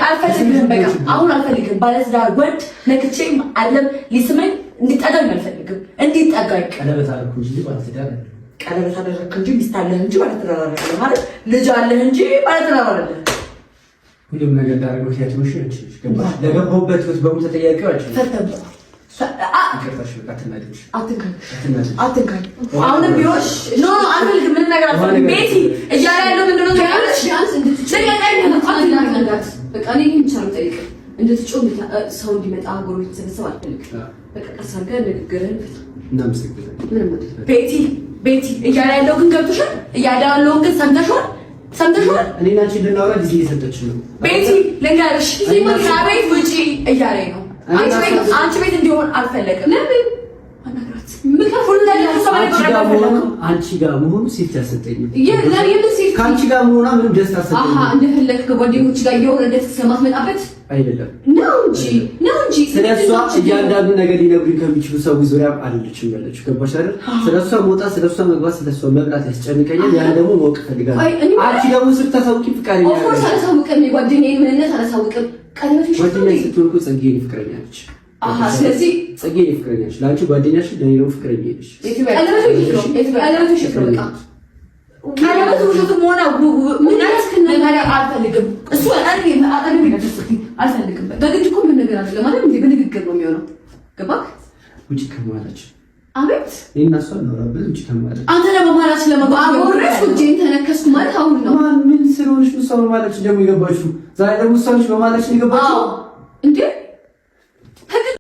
አልፈልግም። በቃ አሁን አልፈልግም። ባለትዳር ወንድ ነክቼም አለም ሊስመኝ እንዲጠጋኝ አልፈልግም። እንዲጠጋኝ ቀለበት አደረኩ እንጂ ባለትዳር አይደለም። ቀለበት አደረክ እንጂ ሚስት አለህ እንጂ ባለትዳር አይደለም ማለት ልጅ አለህ እንጂ ባለትዳር አይደለም። ሁሉም ነገር ዳረገው ያቺ ወሽነች ገባሽ? ለገባሁበት ወስ በሙሉ ተጠያቂው አልሽ ፈተም አከታሽ በቃ ተናደድሽ። አትንካኝ አሁንም ቢሆን ኖ አልፈልግም። ምን ነገር አልፈልግም። ቤቲ እያለ ያለው ምንድነው ታውቃለሽ? ቢያንስ እንድትጨቃጨኝ አትናገራት። በቃ እኔ ምን ቻለው ጠይቅ እንድትጮህ ሰው እንዲመጣ ጎረቤት ተሰብስብ አልፈልግም። በቃ ቀስ አድርገህ ንግግርህን እናመሰግናለን። ቤቲ እያለ ያለው ግን ገብቶሻል? እያለ ያለው ግን ሰምተሽዋል? እኔና አንቺ ልናወራ ጊዜ እየሰጠች ነው። ቤቲ ልንገርሽ ከቤት ውጪ እያለኝ ነው። አንቺ ቤት እንዲሆን አልፈለግም። ለምን አናግራት? አንቺ ጋር መሆኑ ሴት ያሰጠኝም ከአንቺ ጋር መሆኗ ምንም ደስታ አሰጠኝ። እንደፈለግ ከጓደኞች ጋር እየሆነ ደስ ስለማትመጣበት አይደለም ነው እንጂ ስለሷ እያንዳንዱ ነገር ሊነግሩኝ ከሚችሉ ሰዎች ዙሪያ አይደለችም ያለችው። ገባሽ አይደል? ስለሷ መውጣት፣ ስለሷ መግባት፣ ስለሷ መብላት ያስጨንቀኛል። ያን ደግሞ ማወቅ ፈልጋለሁ። አንቺ ደግሞ ስታሳውቂ ፍቃደኛ ነሽ? ኦፍኮርስ አላሳውቅም። የጓደኛዬን ምንነት አላሳውቅም። ቀለበትሽ ጓደኛዬ ስትሆን እኮ ጸጌዬ ፍቅረኛ ነች። ስለዚህ ጸጌዬ ፍቅረኛ ነች። ለአንቺ ጓደኛሽ ለኔ ነው ፍቅረኛ ነች። ቀለበትሽ ቀለበቱ ውሸቱም ሆነ እውነት ነገር አልፈልግም። እሱ አልፈልግም። በግድ እኮ ምን ነገር አይደለም ማለት እንዴ፣ በንግግር ነው የሚሆነው። ገባክ? ውጪ ከማላችሁ አቤት እኔና እሷ እናወራለን። ውጪ ከማላችሁ አንተ ለማማራች ለማባረሽ እጄን ተነከስኩ ማለት አሁን ነው። ማን ምን ስለሆነሽ ነው ሰው ማለት ደግሞ የገባችሁ? ዛሬ ደግሞ ሰዎች በማለች ነው የገባችሁ እንዴ?